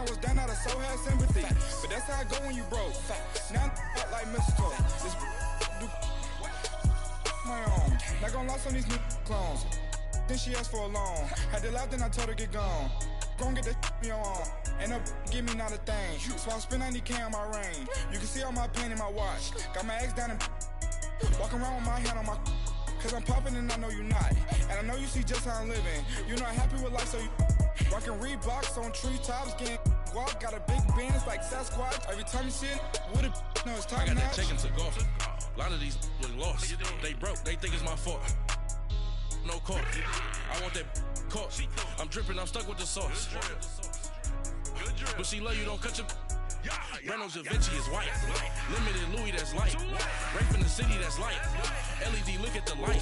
I was down, I so had sympathy. But that's how I go when you broke. Now I'm like mistletoe. This do my own. Not gonna lost on these new clones. Then she asked for a loan. Had to laugh, then I told her get gone. Gon' get that me on. Ain't no give me not a thing. So I spend 90K on my range. You can see all my pain in my watch. Got my ex down and walking around with my hand on my. Cause I'm popping and I know you not. And I know you see just how I'm living. You're not happy with life, so you rockin' Reeboks on treetops, getting walk. Got a big Benz like Sasquatch. Every time you see it, with it, no, it's top notch. I got that check into golf. A lot of these was lost. They broke, they think it's my fault. No court. I want that court. I'm dripping, I'm stuck with the sauce. But she love you, don't cut your. Reynolds Da Vinci is white. Limited Louis, that's light. Rape in the city, that's light. LED, look at the light.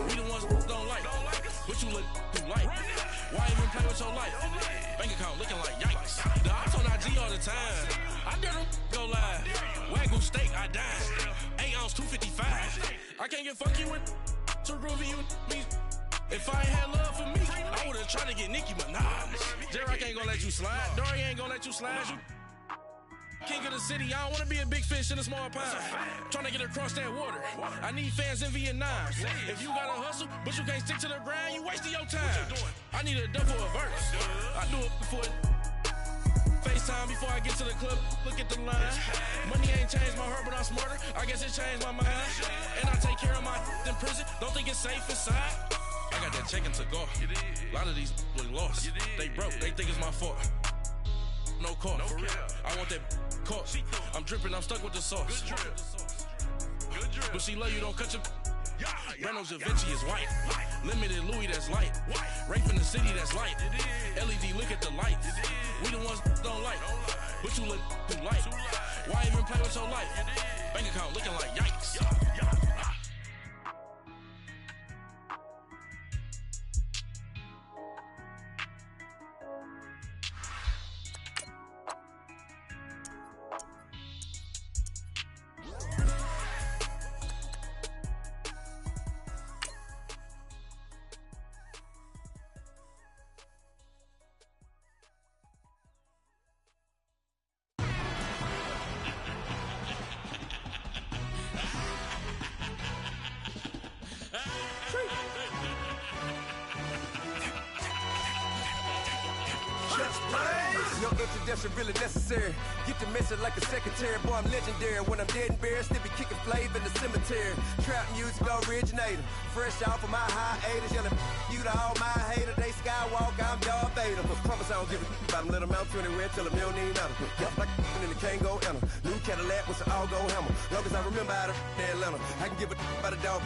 We the ones don't like. But you look too light. Why even play with your life? Bank account looking like yikes. The ops on IG all the time. I dare them go live. Wagyu steak, I dine. 8 ounce, 255. I can't get funky with too groovy you me. If I ain't had love for me, I would've tried to get Nicki Minaj. J-Rock ain't gonna let you slide. Dory ain't gonna let you slide. You king of the city, I don't wanna be a big fish in a small pond. Trying to get across that water. I need fans in Vietnam. If you gotta hustle, but you can't stick to the grind, you wasting your time. I need a double a verse. I do it before FaceTime before I get to the club. Look at the line. Money ain't changed my heart, but I'm smarter. I guess it changed my mind. And I take care of my in prison. Don't think it's safe inside. I got that check into golf. A lot of these was lost. They broke, they think it's my fault. No court. I want that court. I'm dripping, I'm stuck with the sauce. But she love you, don't cut your. Reynolds Da Vinci is white. Limited Louis, that's light. Rape in the city, that's light. LED, look at the lights. We the ones don't like. But you look too light. Why even play with your life? Bank account looking like yikes. No introduction really necessary. Get the message like a secretary. Boy, I'm legendary. When I'm dead and buried, still be kicking flavor in the cemetery. Trap music originator. Fresh off of my hiatus. Yelling you to all my haters. They skywalk, I'm Darth Vader. Promise I don't give a about them. Let them out to anywhere till a million ain't out. Yup, like in the Kango enter. New Cadillac with an all-go hammer. Long as I remember out of Atlanta. I can give a about a dog.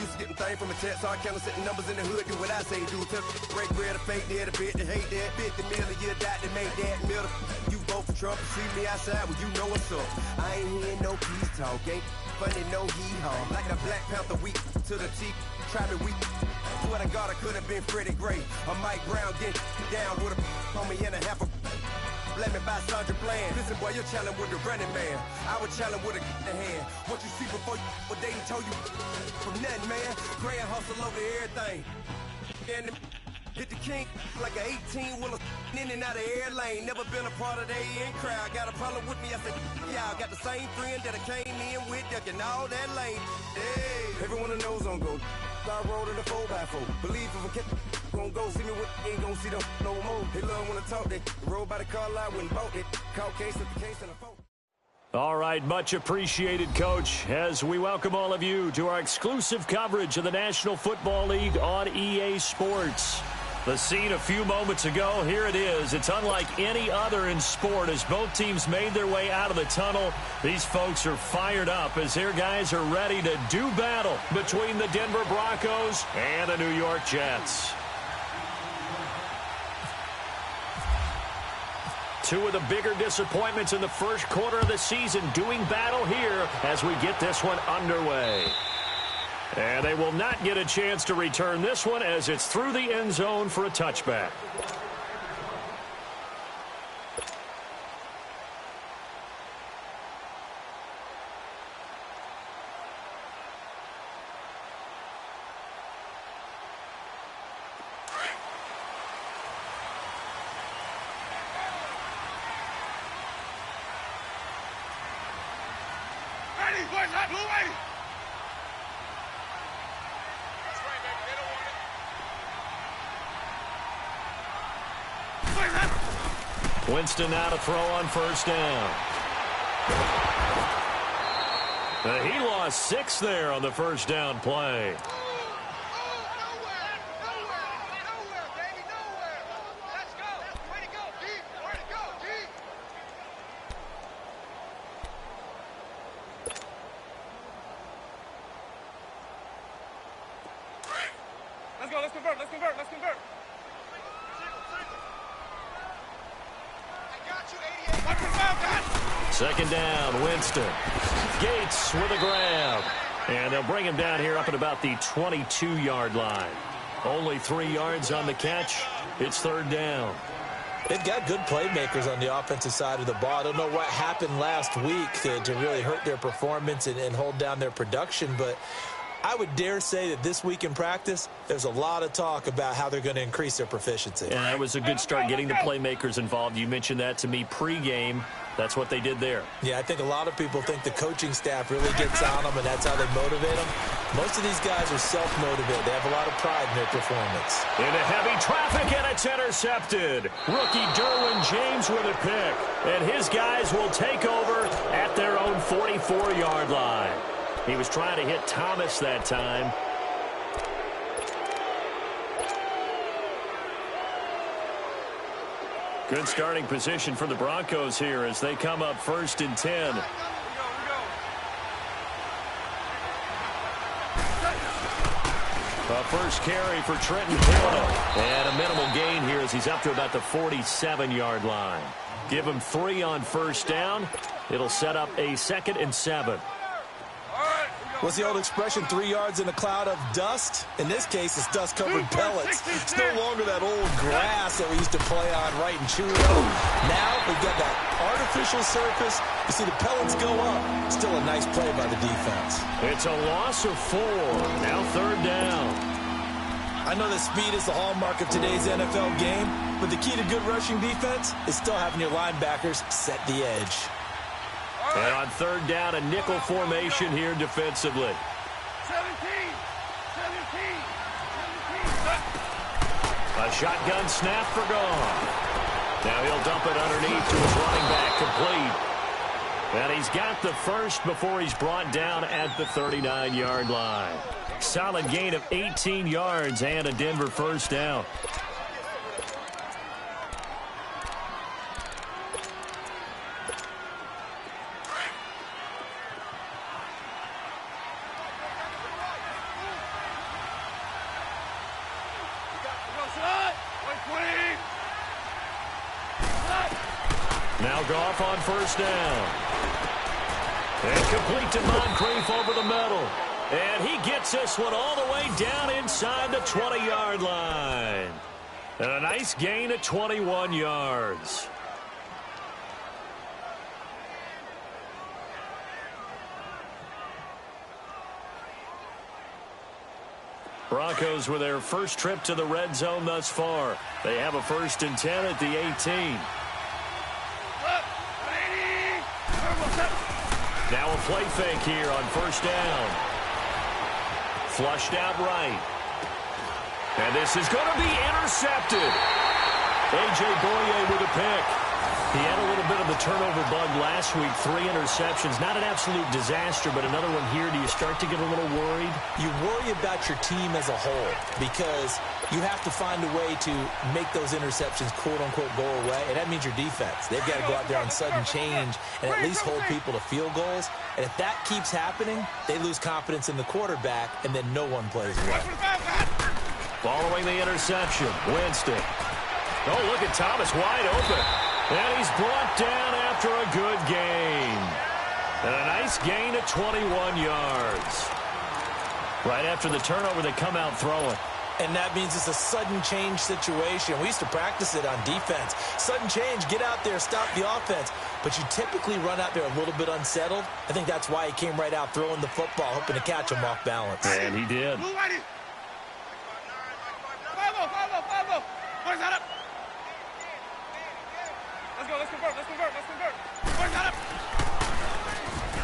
Used to getting things from a text. So I count setting numbers in the hood. Do what I say do. Tell break bread, a fake dead, a bit to hate that. 50 million, you die to make that middle. You vote for Trump and see me outside, well, you know what's up. I ain't hearing no peace talk, ain't funny, no hee-haw. Like a Black Panther week to the teeth, try me weak. Swear to God, I could have been Freddie Gray. Or Mike Brown getting down with a on me and a half a blame me by Sandra Bland. Listen, boy, you're challenging with the running man. I was challenging with a hand. What you see before you, what they done told you from nothing, man. Grand hustle over everything. And hit the king like an 18-wheeler in and out of air lane. Never been a part of the in crowd. Got a problem with me, I said, y'all got the same friend that I came in with, ducking all that lane. Hey, everyone that knows on go. I rolled in a 4x4. Believe if I kept gon' go see me with ain't gon' see them no more. They love when I talk, they roll by the car lot when bought it. Caught case at the case and a phone. All right, much appreciated, Coach, as we welcome all of you to our exclusive coverage of the National Football League on EA Sports. The scene a few moments ago, here it is. It's unlike any other in sport as both teams made their way out of the tunnel. These folks are fired up as their guys are ready to do battle between the Denver Broncos and the New York Jets. Two of the bigger disappointments in the first quarter of the season doing battle here as we get this one underway. And they will not get a chance to return this one as it's through the end zone for a touchback. Winston now to throw on first down. He lost 6 there on the first down play. Let's convert. Second down, Winston. Gates with a grab. And they'll bring him down here up at about the 22-yard line. Only 3 yards on the catch. It's third down. They've got good playmakers on the offensive side of the ball. I don't know what happened last week to really hurt their performance and hold down their production, but I would dare say that this week in practice, there's a lot of talk about how they're going to increase their proficiency. And that was a good start getting the playmakers involved. You mentioned that to me pregame. That's what they did there. Yeah, I think a lot of people think the coaching staff really gets on them, and that's how they motivate them. Most of these guys are self-motivated. They have a lot of pride in their performance. Into heavy traffic, and it's intercepted. Rookie Derwin James with a pick. And his guys will take over at their own 44-yard line. He was trying to hit Thomas that time. Good starting position for the Broncos here as they come up 1st and 10. A first carry for Trenton Porter. And a minimal gain here as he's up to about the 47-yard line. Give him 3 on first down. It'll set up a 2nd and 7. What's the old expression, 3 yards in a cloud of dust? In this case, it's dust-covered pellets. It's no longer that old grass that we used to play on right in Chulo. Now we've got that artificial surface. You see the pellets go up. Still a nice play by the defense. It's a loss of 4. Now third down. I know that speed is the hallmark of today's NFL game, but the key to good rushing defense is still having your linebackers set the edge. And on third down, a nickel formation here defensively. 17. A shotgun snap for gone. Now he'll dump it underneath to his running back, complete. And he's got the first before he's brought down at the 39-yard line. Solid gain of 18 yards and a Denver first down. Now Goff on first down. And complete to Moncrief over the middle. And he gets this one all the way down inside the 20-yard line. And a nice gain of 21 yards. Broncos with their first trip to the red zone thus far. They have a 1st and 10 at the 18. Now a play fake here on first down. Flushed out right. And this is going to be intercepted. A.J. Boye with a pick. He had a little bit of the turnover bug last week. 3 interceptions. Not an absolute disaster, but another one here. Do you start to get a little worried? You worry about your team as a whole because you have to find a way to make those interceptions, quote-unquote, go away, and that means your defense. They've got to go out there on sudden change and at least hold people to field goals. And if that keeps happening, they lose confidence in the quarterback, and then no one plays well. Following the interception, Winston. Oh, look at Thomas wide open. And he's brought down after a good gain. And a nice gain of 21 yards. Right after the turnover, they come out throwing. And that means it's a sudden change situation. We used to practice it on defense. Sudden change, get out there, stop the offense. But you typically run out there a little bit unsettled. I think that's why he came right out throwing the football, hoping to catch him off balance. And he did.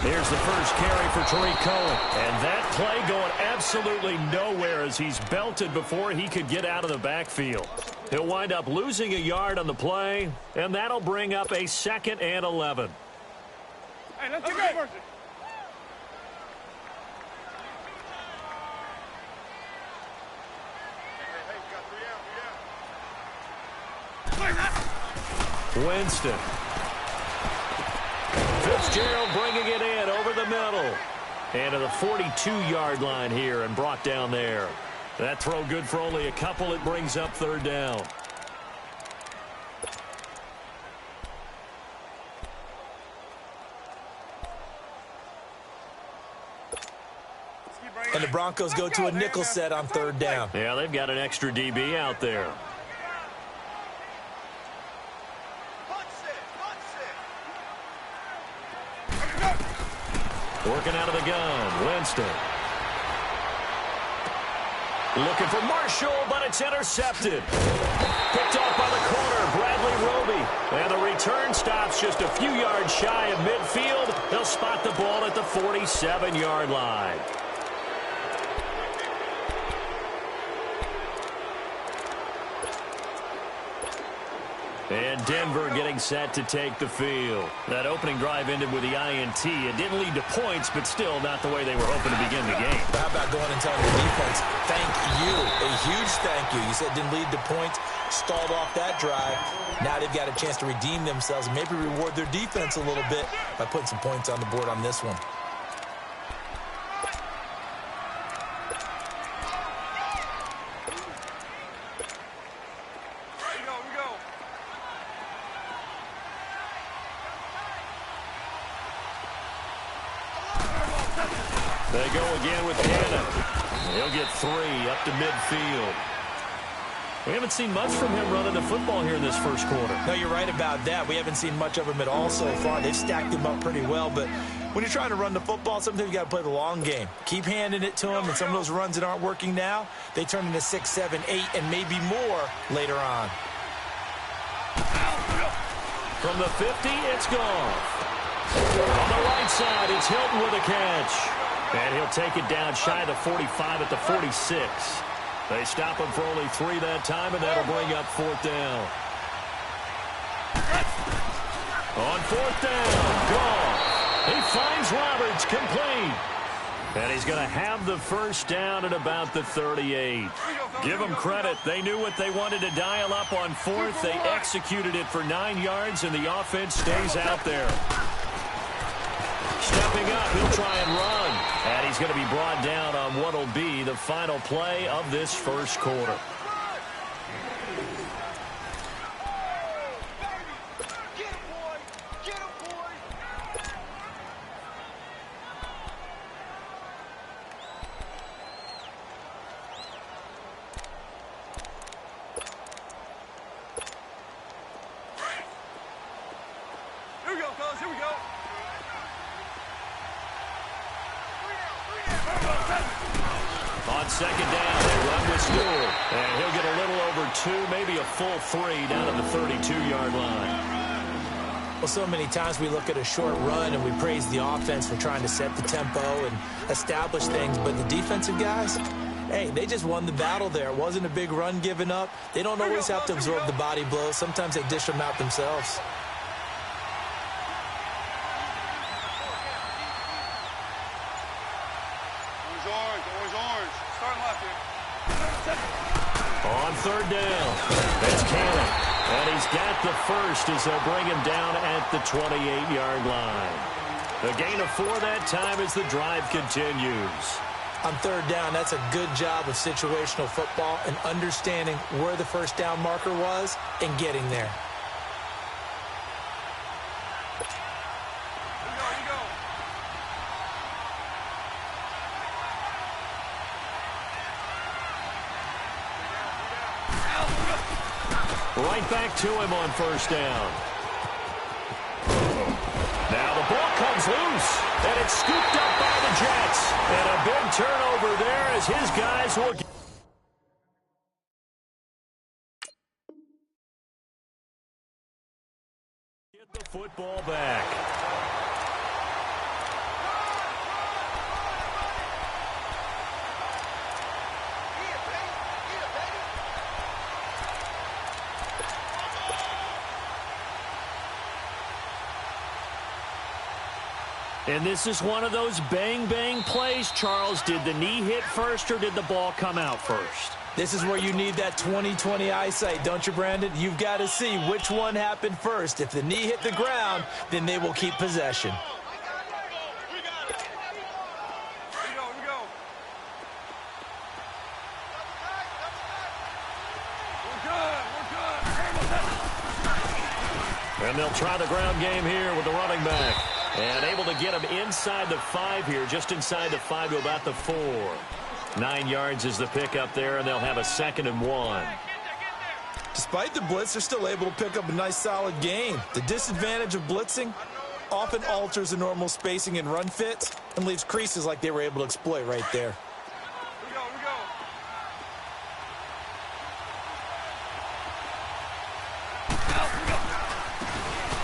Here's the first carry for Tariq Cohen. And that play going absolutely nowhere as he's belted before he could get out of the backfield. He'll wind up losing a yard on the play, and that'll bring up a 2nd and 11. Hey, let's get first. Winston. Fitzgerald bringing it in over the middle. And to the 42-yard line here and brought down there. That throw good for only a couple. It brings up 3rd down. And the Broncos go to a nickel set on 3rd down. Yeah, they've got an extra DB out there. Working out of the gun, Winston. Looking for Marshall, but it's intercepted. Picked off by the corner, Bradley Roby. And the return stops just a few yards shy of midfield. They'll spot the ball at the 47-yard line. And Denver getting set to take the field. That opening drive ended with the INT. It didn't lead to points, but still not the way they were hoping to begin the game. How about going and telling the defense, thank you, a huge thank you. You said it didn't lead to points, stalled off that drive. Now they've got a chance to redeem themselves and maybe reward their defense a little bit by putting some points on the board on this one. They go again with Cannon. He'll get 3 up to midfield. We haven't seen much from him running the football here in this first quarter. No, you're right about that. We haven't seen much of him at all so far. They've stacked him up pretty well, but when you're trying to run the football, sometimes you got to play the long game. Keep handing it to him, and some of those runs that aren't working now, they turn into 6, 7, 8, and maybe more later on. From the 50, it's gone. On the right side, it's Hilton with a catch. And he'll take it down shy of the 45 at the 46. They stop him for only 3 that time, and that'll bring up 4th down. On 4th down, Goff. He finds Roberts, complete. And he's going to have the first down at about the 38. Give them credit. They knew what they wanted to dial up on 4th. They executed it for 9 yards, and the offense stays out there. Stepping up, he'll try and run. And he's going to be brought down on what will be the final play of this first quarter. Here we go, fellas. Here we go. On 2nd down, they run with Stewart. And he'll get a little over 2, maybe a full 3 down at the 32-yard line. Well, so many times we look at a short run and we praise the offense for trying to set the tempo and establish things, but the defensive guys, hey, they just won the battle there. It wasn't a big run given up. They don't always have to absorb the body blows. Sometimes they dish them out themselves. On 3rd down, that's Cannon. And he's got the first as they'll bring him down at the 28-yard line. The gain of 4 that time as the drive continues. On 3rd down, that's a good job of situational football and understanding where the first down marker was and getting there. Right back to him on 1st down. Now the ball comes loose, and it's scooped up by the Jets. And a big turnover there as his guys will get the football back. And this is one of those bang-bang plays, Charles. Did the knee hit first or did the ball come out first? This is where you need that 20/20 eyesight, don't you, Brandon? You've got to see which one happened first. If the knee hit the ground, then they will keep possession. And they'll try the ground game here with the running back. And able to get him inside the 5 here, just inside the 5 to about the 4. 9 yards is the pickup there, and they'll have a 2nd and 1. Despite the blitz, they're still able to pick up a nice, solid gain. The disadvantage of blitzing often alters the normal spacing and run fits and leaves creases like they were able to exploit right there.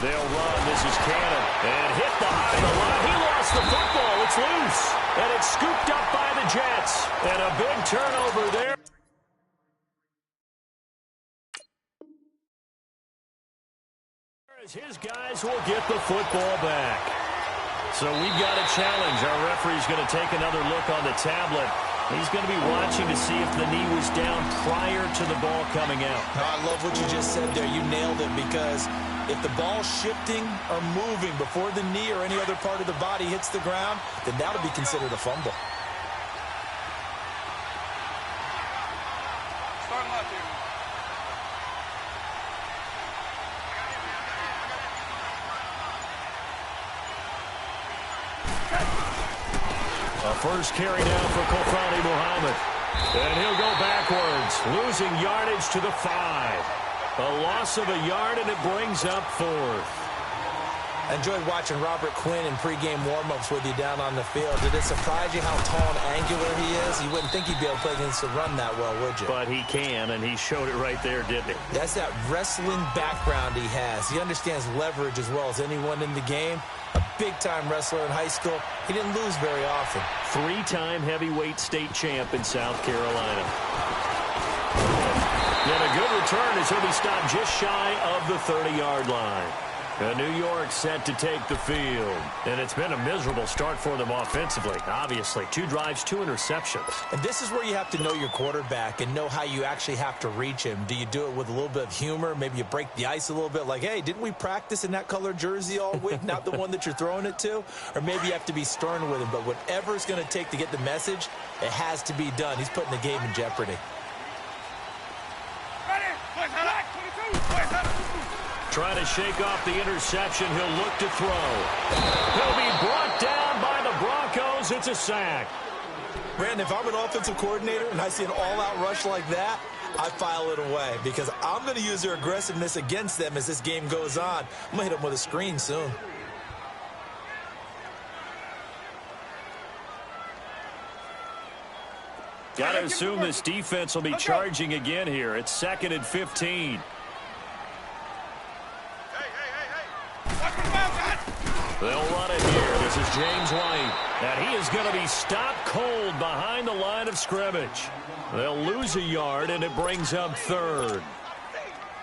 They'll run. This is Cannon. And hit behind the line. He lost the football. It's loose. And it's scooped up by the Jets. And a big turnover there. His guys will get the football back. So we've got a challenge. Our referee's going to take another look on the tablet. He's going to be watching to see if the knee was down prior to the ball coming out. I love what you just said there. You nailed it, because if the ball's shifting or moving before the knee or any other part of the body hits the ground, then that'll be considered a fumble. Start left here. A first carry down for Kofrani Muhammad. And he'll go backwards, losing yardage to the 5. A loss of a yard, and it brings up 4th. I enjoyed watching Robert Quinn in pregame warm-ups with you down on the field. Did it surprise you how tall and angular he is? You wouldn't think he'd be able to play against the run that well, would you? But he can, and he showed it right there, didn't he? That's that wrestling background he has. He understands leverage as well as anyone in the game. A big-time wrestler in high school. He didn't lose very often. 3-time heavyweight state champ in South Carolina. And a good return as he'll be stopped just shy of the 30-yard line. And New York set to take the field. And it's been a miserable start for them offensively, obviously. 2 drives, 2 interceptions. And this is where you have to know your quarterback and know how you actually have to reach him. Do you do it with a little bit of humor? Maybe you break the ice a little bit, like, hey, didn't we practice in that color jersey all week, not the one that you're throwing it to? Or maybe you have to be stern with him. But whatever it's going to take to get the message, it has to be done. He's putting the game in jeopardy. Trying to shake off the interception. He'll look to throw. He'll be brought down by the Broncos. It's a sack. Brandon, if I'm an offensive coordinator and I see an all-out rush like that, I file it away, because I'm going to use their aggressiveness against them as this game goes on. I'm going to hit them with a screen soon. Got to assume this defense will be charging again here. It's 2nd and 15. They'll run it here. This is James White. And he is going to be stopped cold behind the line of scrimmage. They'll lose a yard, and it brings up 3rd.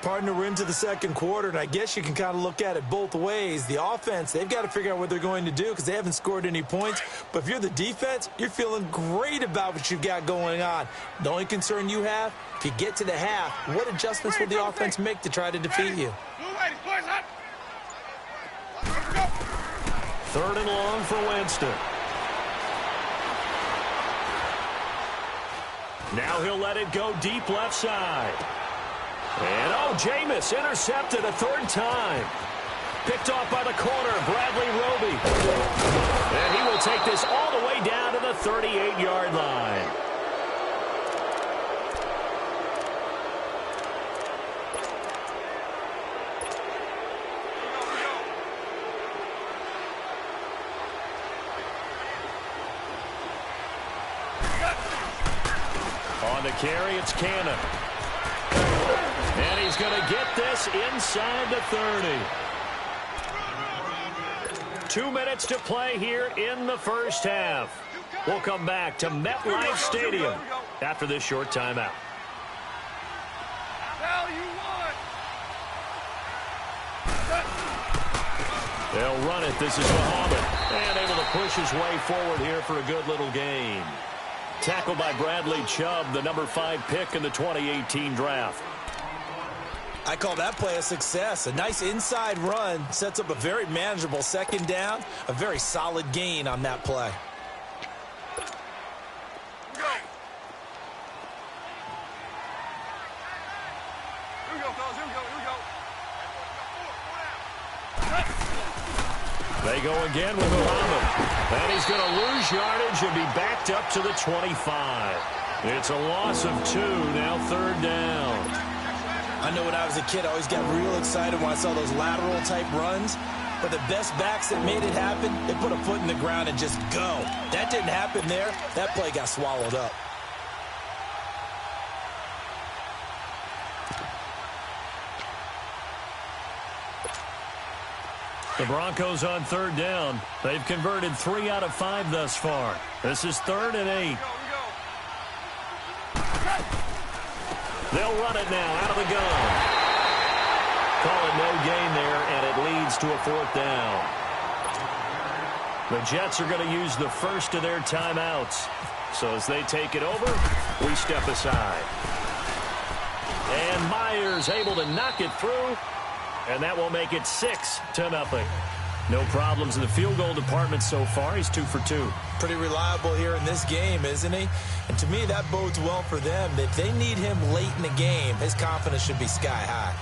Partner, we're into the second quarter, and I guess you can kind of look at it both ways. The offense, they've got to figure out what they're going to do because they haven't scored any points. But if you're the defense, you're feeling great about what you've got going on. The only concern you have, if you get to the half, what adjustments will the offense make to try to defeat you? 3rd and long for Winston. Now he'll let it go deep left side. And, Jameis intercepted a 3rd time. Picked off by the corner, Bradley Roby. And he will take this all the way down to the 38-yard line. On the carry, it's Cannon. And he's going to get this inside the 30. 2 minutes to play here in the first half. We'll come back to MetLife Stadium after this short timeout. They'll run it. This is Muhammad. And able to push his way forward here for a good little gain. Tackled by Bradley Chubb, the number 5 pick in the 2018 draft. I call that play a success. A nice inside run sets up a very manageable second down. A very solid gain on that play. They go again with Muhammad. And he's going to lose yardage and be backed up to the 25. It's a loss of 2, now 3rd down. I know when I was a kid, I always got real excited when I saw those lateral-type runs. But the best backs that made it happen, they put a foot in the ground and just go. That didn't happen there. That play got swallowed up. The Broncos on 3rd down. They've converted 3 out of 5 thus far. This is 3rd and 8. They'll run it now out of the gun. Call it no gain there, and it leads to a 4th down. The Jets are going to use the first of their timeouts. So as they take it over, we step aside. And Myers able to knock it through. And that will make it 6-0. No problems in the field goal department so far. He's 2 for 2. Pretty reliable here in this game, isn't he? And to me, that bodes well for them. If they need him late in the game, his confidence should be sky high.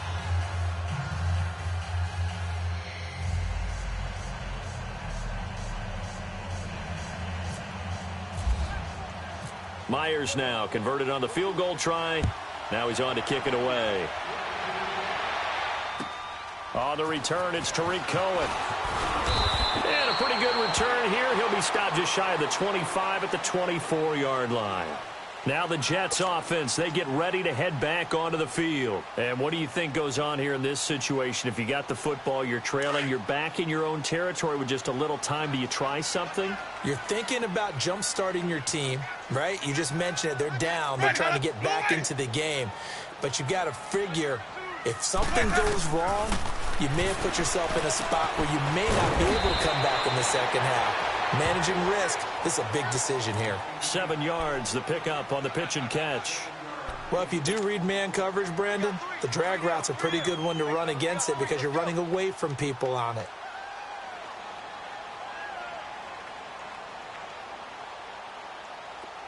Myers now converted on the field goal try. Now he's on to kick it away. On the return, it's Tariq Cohen. And a pretty good return here. He'll be stopped just shy of the 25 at the 24-yard line. Now the Jets offense, they get ready to head back onto the field. And what do you think goes on here in this situation? If you got the football, you're trailing, you're back in your own territory with just a little time. Do you try something? You're thinking about jump-starting your team, right? You just mentioned it. They're down. They're trying to get back into the game. But you got to figure if something goes wrong, you may have put yourself in a spot where you may not be able to come back in the second half. Managing risk, this is a big decision here. 7 yards, the pickup on the pitch and catch. Well, if you do read man coverage, Brandon, the drag route's a pretty good one to run against it because you're running away from people on it.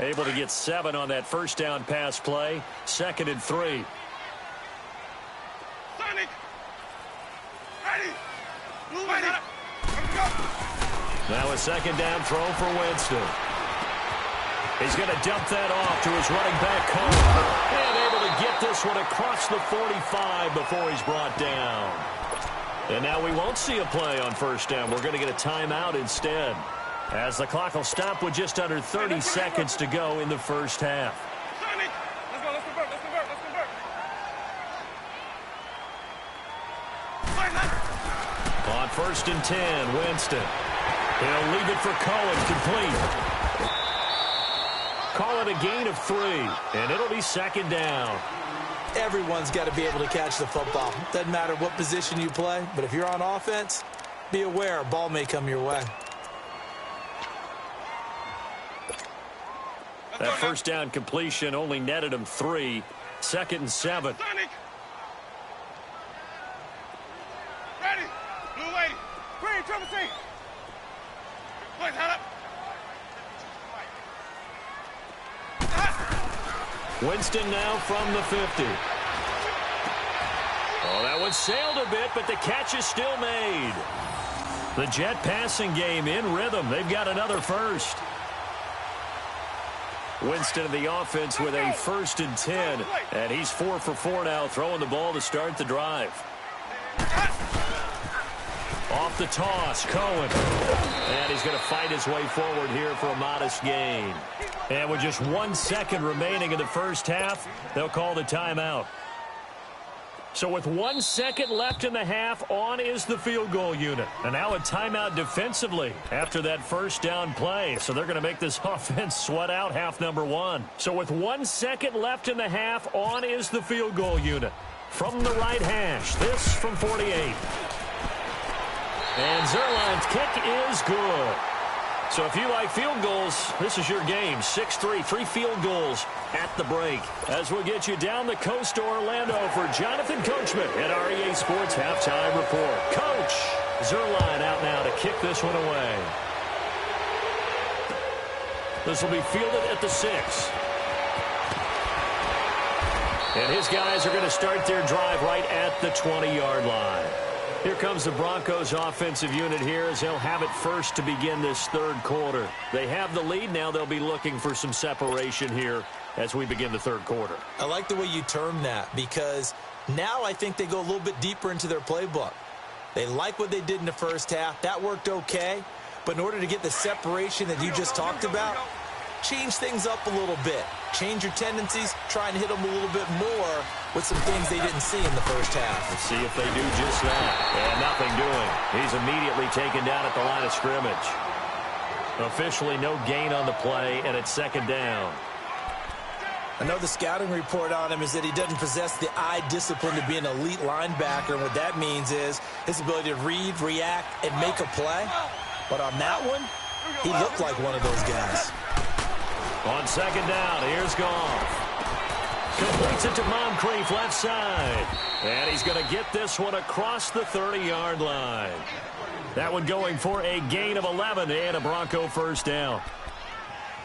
Able to get 7 on that first down pass play. 2nd and 3. Now a 2nd down throw for Winston. He's going to dump that off to his running back, Cohen. And able to get this one across the 45 before he's brought down. And now we won't see a play on first down. We're going to get a timeout instead, as the clock will stop with just under 30 seconds to go in the first half. On 1st and 10, Winston. He'll leave it for Cohen, complete. Call it a gain of 3, and it'll be 2nd down. Everyone's got to be able to catch the football. Doesn't matter what position you play, but if you're on offense, be aware a ball may come your way. That first down completion only netted him 3. 2nd and 7. Ready. Blue lady. Green, triple C. Please, head up. Winston now from the 50. Oh, that one sailed a bit, but the catch is still made. The Jet passing game in rhythm. They've got another first. Winston in the offense with a 1st and 10. And he's 4 for 4 now, throwing the ball to start the drive. Off the toss, Cohen. And he's going to fight his way forward here for a modest gain. And with just 1 second remaining in the first half, they'll call the timeout. So with 1 second left in the half, on is the field goal unit. And now a timeout defensively after that first down play. So they're going to make this offense sweat out half number 1. So with 1 second left in the half, on is the field goal unit. From the right hash, this from 48. And Zerline's kick is good. So if you like field goals, this is your game. 6-3, 3 field goals at the break. As we'll get you down the coast to Orlando for Jonathan Coachman at our EA Sports Halftime Report. Coach, Zerline out now to kick this one away. This will be fielded at the 6. And his guys are going to start their drive right at the 20-yard line. Here comes the Broncos offensive unit here as they'll have it first to begin this third quarter. They have the lead. Now they'll be looking for some separation here as we begin the third quarter. I like the way you term that because now I think they go a little bit deeper into their playbook. They like what they did in the first half. That worked okay. But in order to get the separation that you just talked about, change things up a little bit. Change your tendencies, try and hit them a little bit more with some things they didn't see in the first half. Let's see if they do just that. And nothing doing. He's immediately taken down at the line of scrimmage. Officially no gain on the play, and it's second down. I know the scouting report on him is that he doesn't possess the eye discipline to be an elite linebacker. And what that means is his ability to read, react, and make a play. But on that one, he looked like one of those guys. On second down, here's Goff. Completes it to Moncrief, left side. And he's going to get this one across the 30-yard line. That one going for a gain of 11 and a Bronco first down.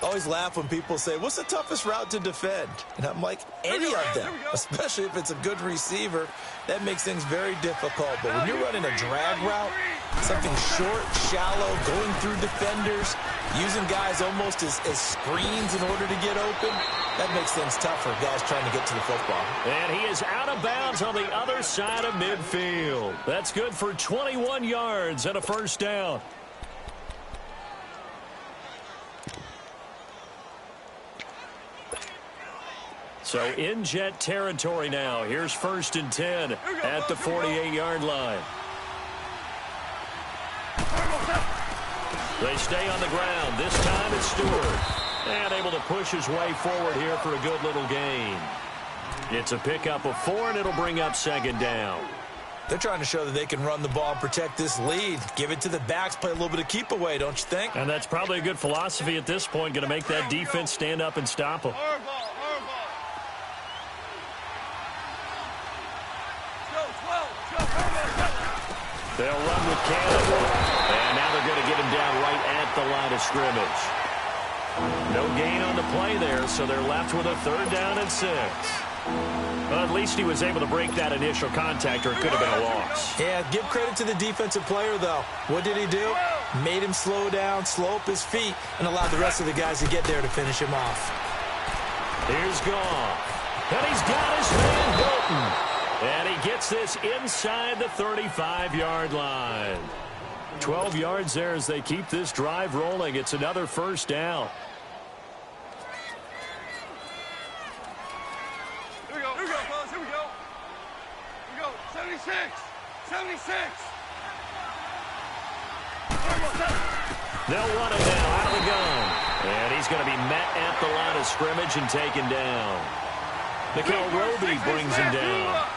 Always laugh when people say, what's the toughest route to defend? And I'm like, any of them, especially if it's a good receiver. That makes things very difficult. But when you're running a drag route, something short, shallow, going through defenders, using guys almost as screens in order to get open, that makes things tough for guys trying to get to the football. And he is out of bounds on the other side of midfield. That's good for 21 yards and a first down. So in Jet territory now. Here's 1st and 10 at the 48-yard line. They stay on the ground. This time it's Stewart. And able to push his way forward here for a good little gain. It's a pickup of 4, and it'll bring up second down. They're trying to show that they can run the ball and protect this lead. Give it to the backs, play a little bit of keep away, don't you think? And that's probably a good philosophy at this point. Going to make that defense stand up and stop them. They'll run with Canada. And now they're going to get him down right at the line of scrimmage. No gain on the play there, so they're left with a 3rd down and 6. Well, at least he was able to break that initial contact, or it could have been a loss. Yeah, give credit to the defensive player, though. What did he do? Made him slow down, slow up his feet, and allowed the rest of the guys to get there to finish him off. Here's Goff. And he's got his man Hilton. And he gets this inside the 35-yard line. 12 yards there as they keep this drive rolling. It's another first down. Here we go, fellas, here we go. Here we go, 76, 76. They'll run it now out of the gun. And he's going to be met at the line of scrimmage and taken down. Mikel Roby brings him down.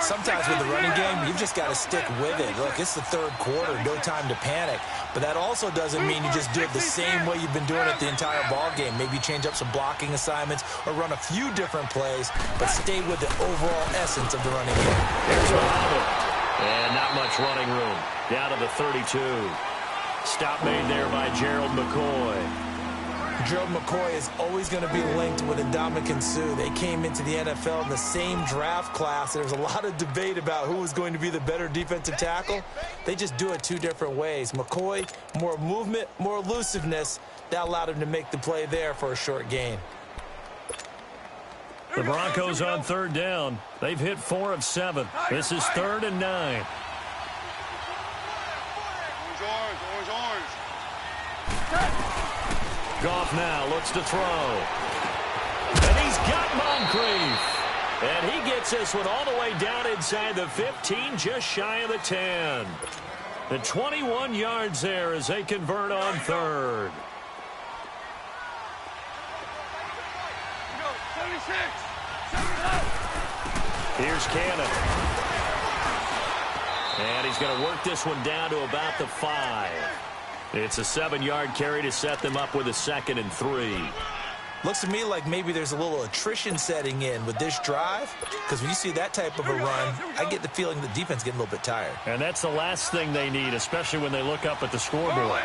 Sometimes with the running game, you've just got to stick with it. Look, it's the third quarter, no time to panic. But that also doesn't mean you just do it the same way you've been doing it the entire ball game. Maybe change up some blocking assignments or run a few different plays, but stay with the overall essence of the running game. Here's Muhammad. And not much running room. Down to the 32. Stop made there by Gerald McCoy. Gerald McCoy is always going to be linked with Ndamukong Suh. They came into the NFL in the same draft class. There's a lot of debate about who was going to be the better defensive tackle. They just do it 2 different ways. McCoy, more movement, more elusiveness. That allowed him to make the play there for a short gain. The Broncos on 3rd down. They've hit 4 of 7. This is 3rd and 9. Orange. Goff now looks to throw. And he's got Moncrief. And he gets this one all the way down inside the 15, just shy of the 10. The 21 yards there as they convert on 3rd. 76, 79. Here's Cannon. And he's going to work this one down to about the 5. It's a 7-yard carry to set them up with a 2nd and 3. Looks to me like maybe there's a little attrition setting in with this drive, because when you see that type of a run, I get the feeling the defense getting a little bit tired. And that's the last thing they need, especially when they look up at the scoreboard.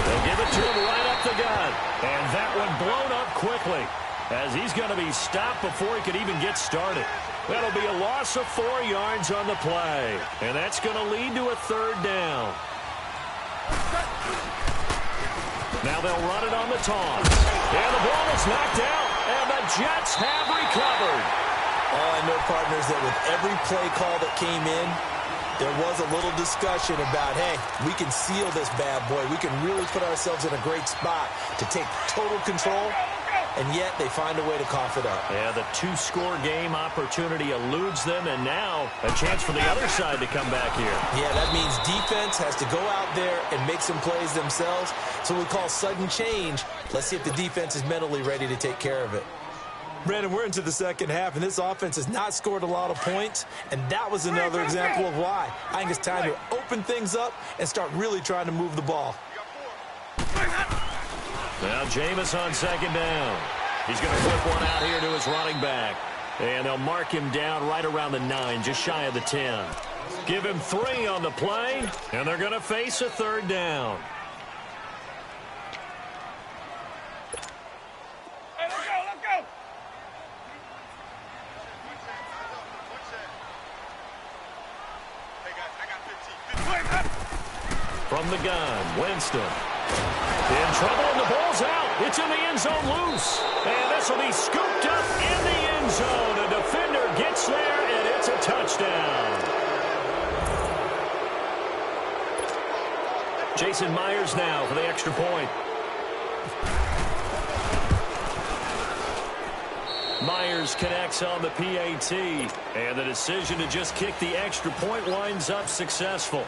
They'll give it to him right up the gut. And that one blown up quickly, as he's going to be stopped before he could even get started. That'll be a loss of 4 yards on the play. And that's going to lead to a 3rd down. Now they'll run it on the taunt. And the ball is knocked out. And the Jets have recovered. All I know, partners, that with every play call that came in, there was a little discussion about, hey, we can seal this bad boy. We can really put ourselves in a great spot to take total control. And yet they find a way to cough it up. Yeah, the 2-score game opportunity eludes them, and now a chance for the other side to come back here. Yeah, that means defense has to go out there and make some plays themselves. So we call sudden change. Let's see if the defense is mentally ready to take care of it. Brandon, we're into the second half, and this offense has not scored a lot of points, and that was another example of why. I think it's time to open things up and start really trying to move the ball. Now Jameis on 2nd down. He's going to flip one out here to his running back. And they'll mark him down right around the 9, just shy of the 10. Give him 3 on the play, and they're going to face a 3rd down. Hey, let's go, let's go. Hey, guys, I got 15. From the gun, Winston. In trouble, and the ball's out. It's in the end zone loose. And this will be scooped up in the end zone. A defender gets there, and it's a touchdown. Jason Myers now for the extra point. Myers connects on the PAT. And the decision to just kick the extra point winds up successful.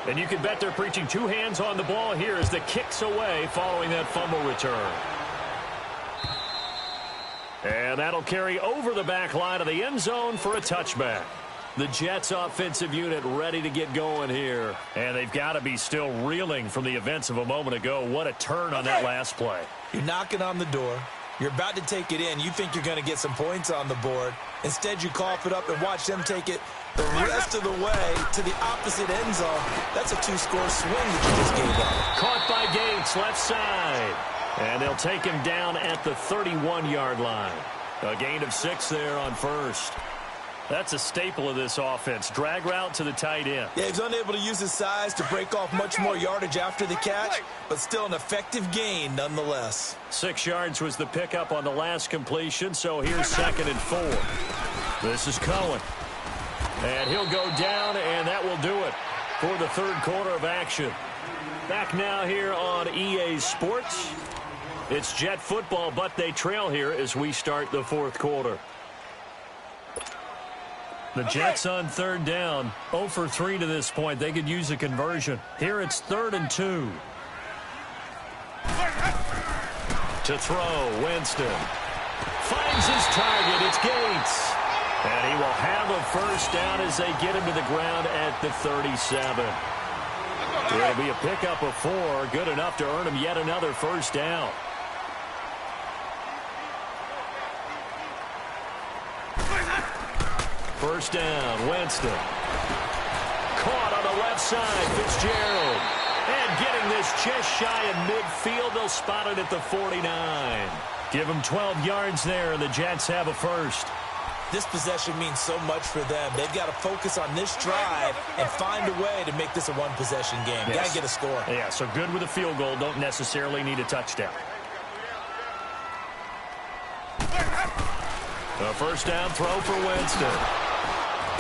And you can bet they're preaching 2 hands on the ball here as the kick's away following that fumble return. And that'll carry over the back line of the end zone for a touchback. The Jets offensive unit ready to get going here. And they've got to be still reeling from the events of a moment ago. What a turn on that last play. You're knocking on the door. You're about to take it in. You think you're going to get some points on the board. Instead, you cough it up and watch them take it the rest of the way to the opposite end zone. That's a 2-score swing that you just gave up. Caught by Gates, left side. And they'll take him down at the 31-yard line. A gain of 6 there on 1st. That's a staple of this offense. Drag route to the tight end. Yeah, he's unable to use his size to break off much more yardage after the catch, but still an effective gain nonetheless. 6 yards was the pickup on the last completion, so here's 2nd and 4. This is Cohen. And he'll go down, and that will do it for the 3rd quarter of action. Back now here on EA Sports. It's Jet football, but they trail here as we start the 4th quarter. The Jets on 3rd down, 0 for 3 to this point. They could use a conversion. Here it's 3rd and 2. To throw, Winston. Finds his target, it's Gates. And he will have a 1st down as they get him to the ground at the 37. It'll be a pickup of 4, good enough to earn him yet another 1st down. First down, Winston. Caught on the left side, Fitzgerald. And getting this just shy of midfield, they'll spot it at the 49. Give them 12 yards there, and the Jets have a 1st. This possession means so much for them. They've got to focus on this drive and find a way to make this a 1-possession game. Yes. Got to get a score. Yeah, so good with a field goal. Don't necessarily need a touchdown. A 1st down throw for Winston.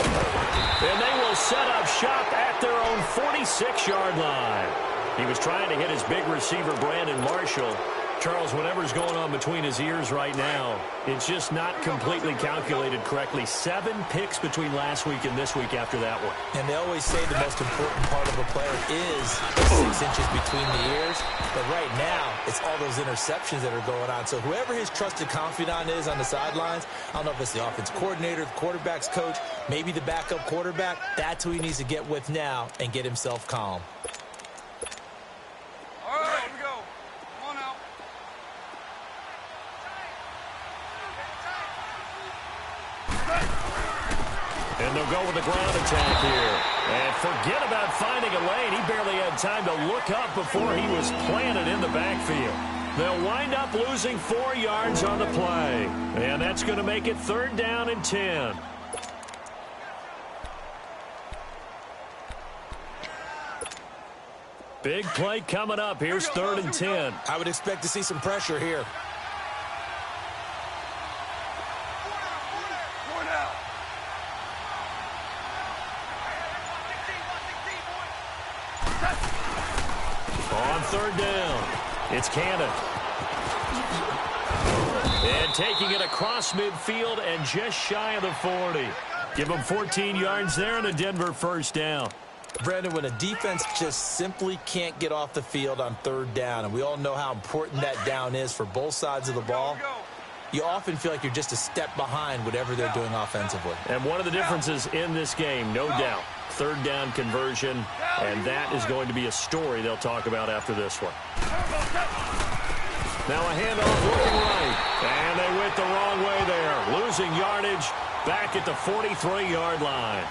And they will set up shop at their own 46-yard line. He was trying to hit his big receiver, Brandon Marshall. Charles, whatever's going on between his ears right now, it's just not completely calculated correctly. 7 picks between last week and this week after that one. And they always say the most important part of a player is the 6 inches between the ears. But right now, it's all those interceptions that are going on. So whoever his trusted confidant is on the sidelines, I don't know if it's the offense coordinator, the quarterback's coach, maybe the backup quarterback, that's who he needs to get with now and get himself calm. All right, here we go. Come on now. And they'll go with the ground attack here. And forget about finding a lane. He barely had time to look up before he was planted in the backfield. They'll wind up losing 4 yards on the play. And that's going to make it 3rd down and 10. Big play coming up. Here's 3rd and 10. I would expect to see some pressure here. On 3rd down, it's Cannon. And taking it across midfield and just shy of the 40. Give him 14 yards there and a Denver 1st down. Brandon, when a defense just simply can't get off the field on 3rd down, and we all know how important that down is for both sides of the ball, you often feel like you're just a step behind whatever they're doing offensively. And one of the differences in this game, no doubt, 3rd down conversion, and that is going to be a story they'll talk about after this one. Now a handoff looking right, and they went the wrong way there, losing yardage back at the 43-yard line.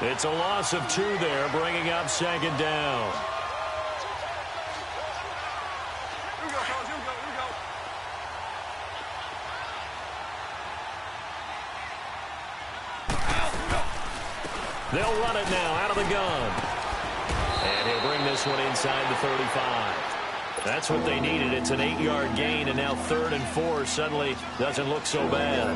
It's a loss of 2 there, bringing up 2nd down. Here we go, fellas. Here we go. Here we go. They'll run it now out of the gun. And he'll bring this one inside the 35. That's what they needed. It's an 8-yard gain, and now 3rd and 4 suddenly doesn't look so bad.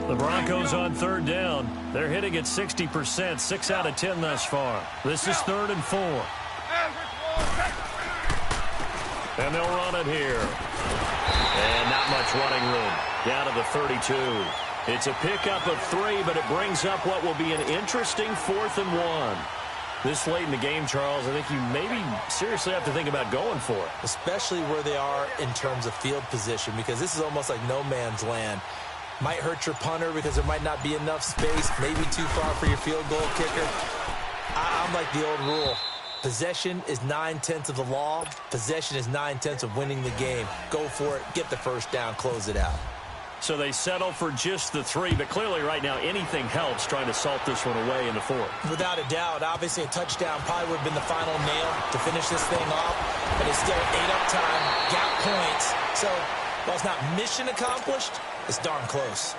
The Broncos on 3rd down. They're hitting at 60%, 6 out of 10 thus far. This is 3rd and 4. And they'll run it here. And not much running room. Down to the 32. It's a pickup of 3, but it brings up what will be an interesting 4th and 1. This late in the game, Charles, I think you maybe seriously have to think about going for it. Especially where they are in terms of field position, because this is almost like no man's land. Might hurt your punter because there might not be enough space, maybe too far for your field goal kicker. I'm like the old rule. Possession is 9/10 of the law. Possession is 9/10 of winning the game. Go for it, get the 1st down, close it out. So they settle for just the 3, but clearly right now anything helps trying to salt this one away in the 4th. Without a doubt, obviously a touchdown probably would have been the final nail to finish this thing off, but it's still 8 up time, got points. So while it's not mission accomplished, it's darn close.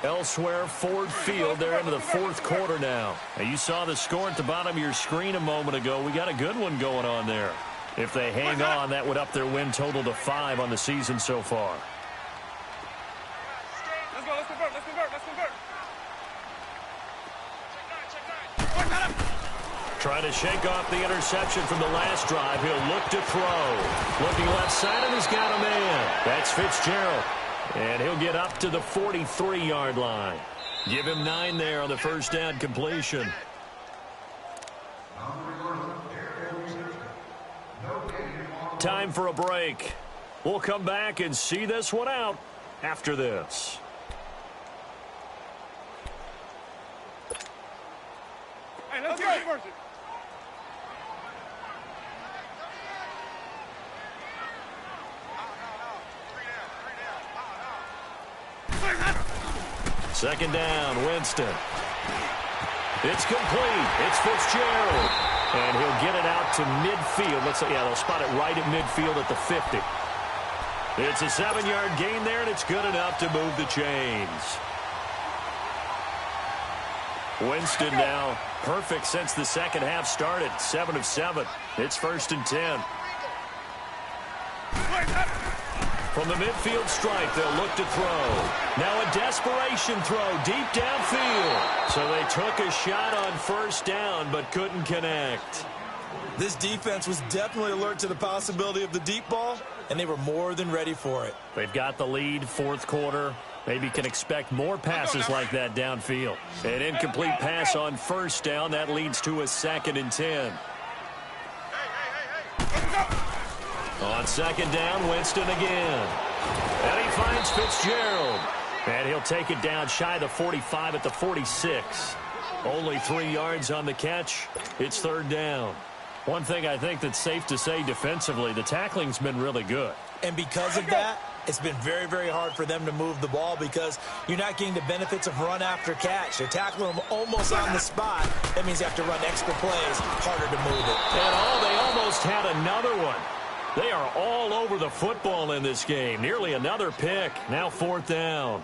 Elsewhere, Ford Field, they're into the 4th quarter now. And you saw the score at the bottom of your screen a moment ago. We got a good one going on there. If they hang on, that would up their win total to 5 on the season so far. Let's go. Let's convert. Let's convert. Let's convert. Trying to shake off the interception from the last drive. He'll look to throw. Looking left side, and he's got a man. That's Fitzgerald. And he'll get up to the 43-yard line. Give him 9 there on the 1st down completion. Time for a break. We'll come back and see this one out after this. Hey, let's go. Second down, Winston. It's complete. It's Fitzgerald. And he'll get it out to midfield. Let's say, yeah, they'll spot it right at midfield at the 50. It's a 7-yard gain there, and it's good enough to move the chains. Winston now perfect since the second half started. 7 of 7. It's 1st and 10. From the midfield stripe, they'll look to throw. Now a desperation throw deep downfield. So they took a shot on 1st down, but couldn't connect. This defense was definitely alert to the possibility of the deep ball, and they were more than ready for it. They've got the lead, fourth quarter. Maybe can expect more passes like that downfield. An incomplete pass on first down. That leads to a 2nd and 10. On 2nd down, Winston again. And he finds Fitzgerald. And he'll take it down shy of the 45 at the 46. Only 3 yards on the catch. It's 3rd down. One thing I think that's safe to say defensively, the tackling's been really good. And because of that, it's been very, very hard for them to move the ball because you're not getting the benefits of run after catch. They're tackling them almost on the spot. That means you have to run extra plays, harder to move it. And they almost had another one. They are all over the football in this game. Nearly another pick. Now 4th down.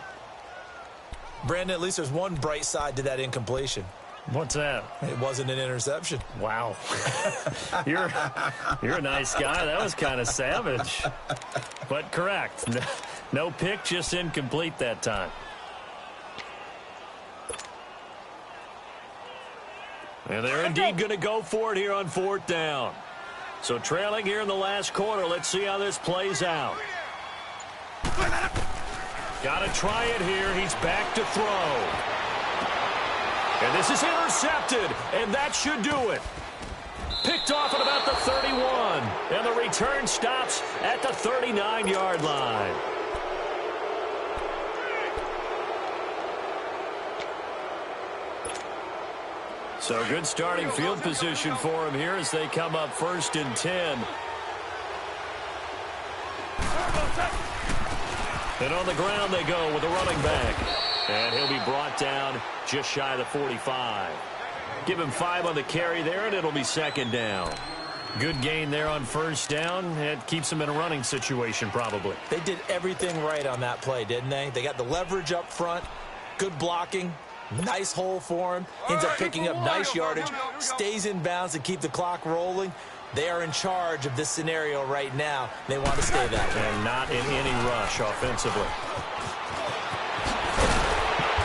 Brandon, at least there's one bright side to that incompletion. What's that? It wasn't an interception. Wow. You're a nice guy. That was kind of savage. But correct. No pick, just incomplete that time. And they're indeed going to go for it here on 4th down. So trailing here in the last quarter. Let's see how this plays out. Got to try it here. He's back to throw. And this is intercepted, and that should do it. Picked off at about the 31, and the return stops at the 39-yard line. So good starting field position for him here as they come up 1st and 10. And on the ground they go with a running back. And he'll be brought down just shy of the 45. Give him 5 on the carry there, and it'll be 2nd down. Good gain there on 1st down. It keeps him in a running situation probably. They did everything right on that play, didn't they? They got the leverage up front, good blocking, nice hole for him. Ends up picking up nice yardage, stays in bounds to keep the clock rolling. They are in charge of this scenario right now. They want to stay that way. And not in any rush offensively.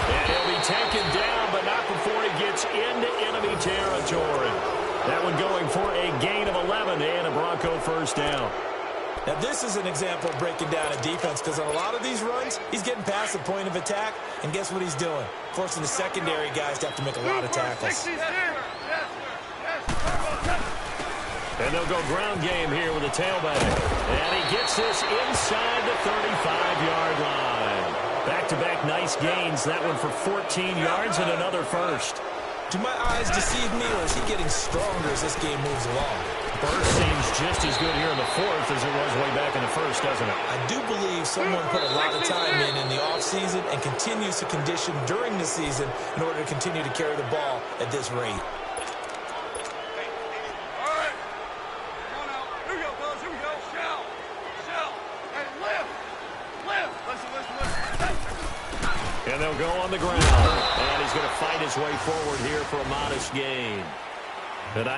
And he'll be taken down, but not before he gets into enemy territory. That one going for a gain of 11 and a Bronco 1st down. Now, this is an example of breaking down a defense because on a lot of these runs, he's getting past the point of attack, and guess what he's doing? Forcing the secondary guys to have to make a lot of tackles. And they'll go ground game here with a tailback. And he gets this inside the 35-yard line. Back-to-back nice gains. That one for 14 yards and another 1st. Do my eyes deceive me, or is he getting stronger as this game moves along? Burst seems just as good here in the 4th as it was way back in the 1st, doesn't it? I do believe someone put a lot of time in the offseason and continues to condition during the season in order to continue to carry the ball at this rate. And they'll go on the ground. And he's going to fight his way forward here for a modest gain. And